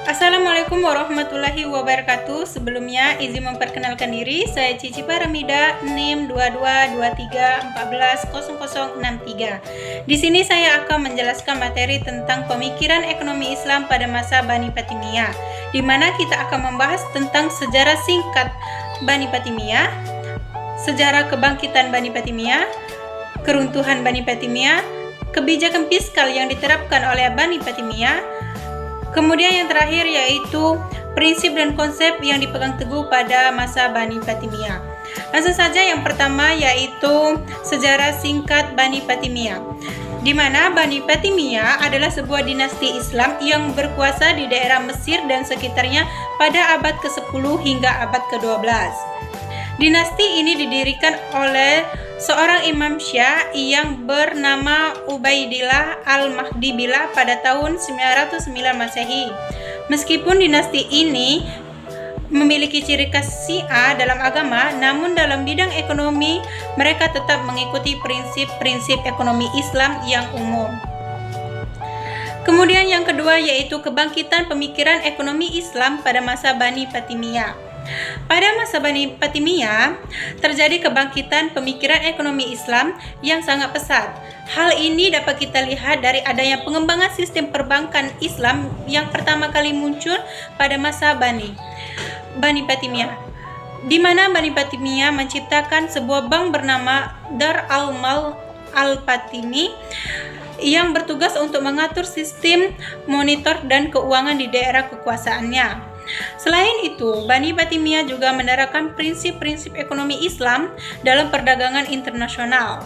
Assalamualaikum warahmatullahi wabarakatuh. Sebelumnya izin memperkenalkan diri, saya Cici Paramida, NIM 2223140063. Di sini saya akan menjelaskan materi tentang pemikiran ekonomi Islam pada masa Bani Fatimiyah, di mana kita akan membahas tentang sejarah singkat Bani Fatimiyah, sejarah kebangkitan Bani Fatimiyah, keruntuhan Bani Fatimiyah, kebijakan fiskal yang diterapkan oleh Bani Fatimiyah. Kemudian yang terakhir yaitu prinsip dan konsep yang dipegang teguh pada masa Bani Fatimiyah. Langsung saja yang pertama yaitu sejarah singkat Bani Fatimiyah, di mana Bani Fatimiyah adalah sebuah dinasti Islam yang berkuasa di daerah Mesir dan sekitarnya pada abad ke-10 hingga abad ke-12. Dinasti ini didirikan oleh seorang Imam Syiah yang bernama Ubaidillah Al-Mahdi Billah pada tahun 909 Masehi. Meskipun dinasti ini memiliki ciri khas Syiah dalam agama, namun dalam bidang ekonomi mereka tetap mengikuti prinsip-prinsip ekonomi Islam yang umum. Kemudian yang kedua yaitu kebangkitan pemikiran ekonomi Islam pada masa Bani Fatimiyah. Pada masa Bani Fatimiyah, terjadi kebangkitan pemikiran ekonomi Islam yang sangat pesat. Hal ini dapat kita lihat dari adanya pengembangan sistem perbankan Islam yang pertama kali muncul pada masa Bani Fatimiyah, di mana Bani Fatimiyah menciptakan sebuah bank bernama Dar al-Mal al-Fatimi yang bertugas untuk mengatur sistem monitor dan keuangan di daerah kekuasaannya. Selain itu, Bani Fatimiyah juga menerapkan prinsip-prinsip ekonomi Islam dalam perdagangan internasional.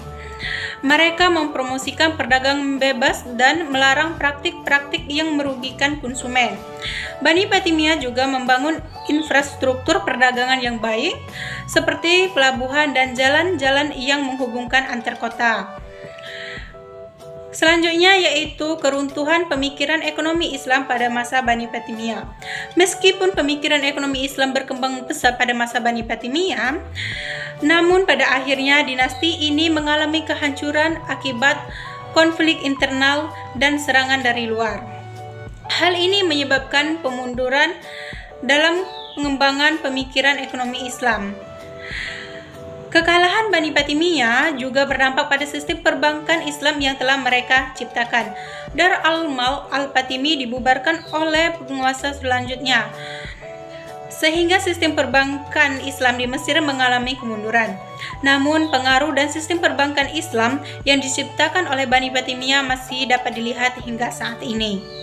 Mereka mempromosikan perdagangan bebas dan melarang praktik-praktik yang merugikan konsumen. Bani Fatimiyah juga membangun infrastruktur perdagangan yang baik, seperti pelabuhan dan jalan-jalan yang menghubungkan antar kota. Selanjutnya yaitu keruntuhan pemikiran ekonomi Islam pada masa Bani Fatimiyah. Meskipun pemikiran ekonomi Islam berkembang pesat pada masa Bani Fatimiyah, namun pada akhirnya dinasti ini mengalami kehancuran akibat konflik internal dan serangan dari luar. Hal ini menyebabkan pemunduran dalam pengembangan pemikiran ekonomi Islam. Kekalahan Bani Fatimiyah juga berdampak pada sistem perbankan Islam yang telah mereka ciptakan. Dar al-Mal al-Fatimi dibubarkan oleh penguasa selanjutnya, sehingga sistem perbankan Islam di Mesir mengalami kemunduran. Namun pengaruh dan sistem perbankan Islam yang diciptakan oleh Bani Fatimiyah masih dapat dilihat hingga saat ini.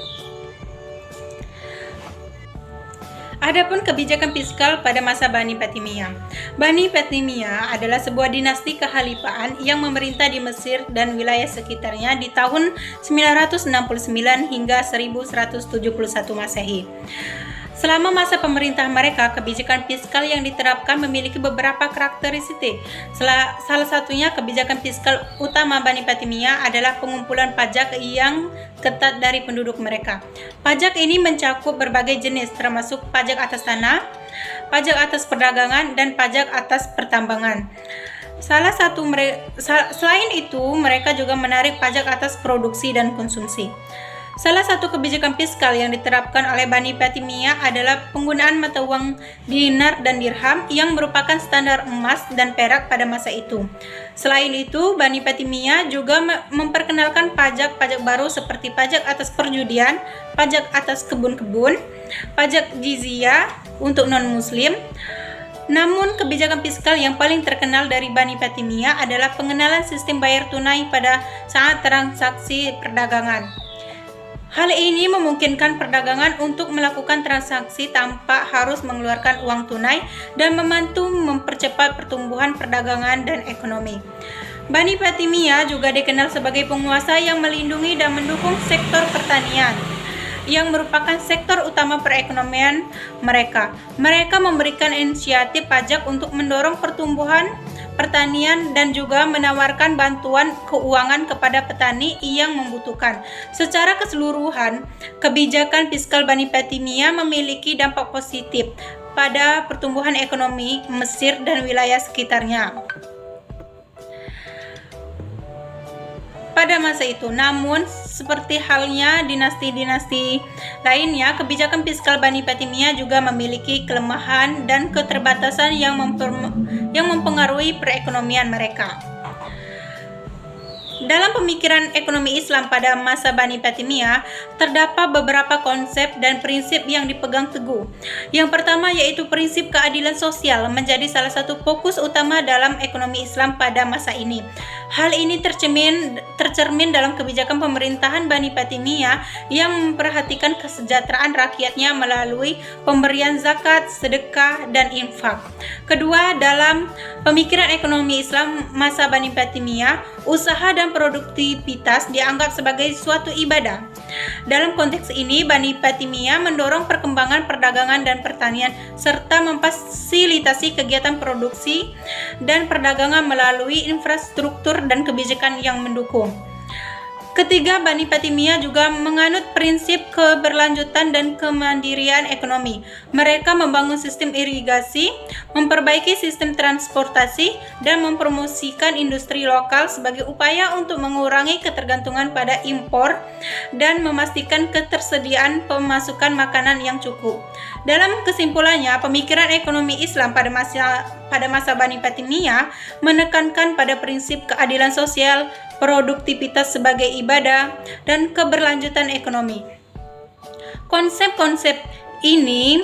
Adapun kebijakan fiskal pada masa Bani Fatimiyah. Bani Fatimiyah adalah sebuah dinasti kehalifaan yang memerintah di Mesir dan wilayah sekitarnya di tahun 969 hingga 1171 Masehi. Selama masa pemerintah mereka, kebijakan fiskal yang diterapkan memiliki beberapa karakteristik. Salah satunya kebijakan fiskal utama Bani Fatimiyah adalah pengumpulan pajak yang ketat dari penduduk mereka. Pajak ini mencakup berbagai jenis, termasuk pajak atas tanah, pajak atas perdagangan, dan pajak atas pertambangan. Selain itu, mereka juga menarik pajak atas produksi dan konsumsi. Salah satu kebijakan fiskal yang diterapkan oleh Bani Fatimiyah adalah penggunaan mata uang dinar dan dirham yang merupakan standar emas dan perak pada masa itu. Selain itu, Bani Fatimiyah juga memperkenalkan pajak-pajak baru seperti pajak atas perjudian, pajak atas kebun-kebun, pajak jizyah untuk non-muslim. Namun, kebijakan fiskal yang paling terkenal dari Bani Fatimiyah adalah pengenalan sistem bayar tunai pada saat transaksi perdagangan. Hal ini memungkinkan perdagangan untuk melakukan transaksi tanpa harus mengeluarkan uang tunai dan membantu mempercepat pertumbuhan perdagangan dan ekonomi. Bani Fatimiyah juga dikenal sebagai penguasa yang melindungi dan mendukung sektor pertanian, yang merupakan sektor utama perekonomian mereka. Mereka memberikan inisiatif pajak untuk mendorong pertumbuhan pertanian dan juga menawarkan bantuan keuangan kepada petani yang membutuhkan. Secara keseluruhan, kebijakan fiskal Bani Fatimiyah memiliki dampak positif pada pertumbuhan ekonomi Mesir dan wilayah sekitarnya. pada masa itu. Namun, seperti halnya dinasti-dinasti lainnya, kebijakan fiskal Bani Fatimiyah juga memiliki kelemahan dan keterbatasan yang mempengaruhi perekonomian mereka. Dalam pemikiran ekonomi Islam pada masa Bani Fatimiyah, terdapat beberapa konsep dan prinsip yang dipegang teguh. Yang pertama yaitu prinsip keadilan sosial menjadi salah satu fokus utama dalam ekonomi Islam pada masa ini. Hal ini tercermin dalam kebijakan pemerintahan Bani Fatimiyah yang memperhatikan kesejahteraan rakyatnya melalui pemberian zakat, sedekah, dan infak. Kedua, dalam pemikiran ekonomi Islam masa Bani Fatimiyah, usaha dan produktivitas dianggap sebagai suatu ibadah. Dalam konteks ini, Bani Fatimiyah mendorong perkembangan perdagangan dan pertanian serta memfasilitasi kegiatan produksi dan perdagangan melalui infrastruktur dan kebijakan yang mendukung. Ketiga, Bani Fatimiyah juga menganut prinsip keberlanjutan dan kemandirian ekonomi. Mereka membangun sistem irigasi, memperbaiki sistem transportasi, dan mempromosikan industri lokal sebagai upaya untuk mengurangi ketergantungan pada impor dan memastikan ketersediaan pemasukan makanan yang cukup. Dalam kesimpulannya, pemikiran ekonomi Islam pada masa Bani Fatimiyah menekankan pada prinsip keadilan sosial, produktivitas sebagai ibadah, dan keberlanjutan ekonomi. Konsep-konsep ini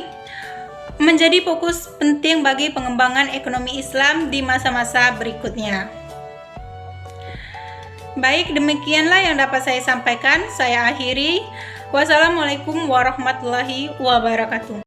menjadi fokus penting bagi pengembangan ekonomi Islam di masa-masa berikutnya. Baik, demikianlah yang dapat saya sampaikan. Saya akhiri. Wassalamualaikum warahmatullahi wabarakatuh.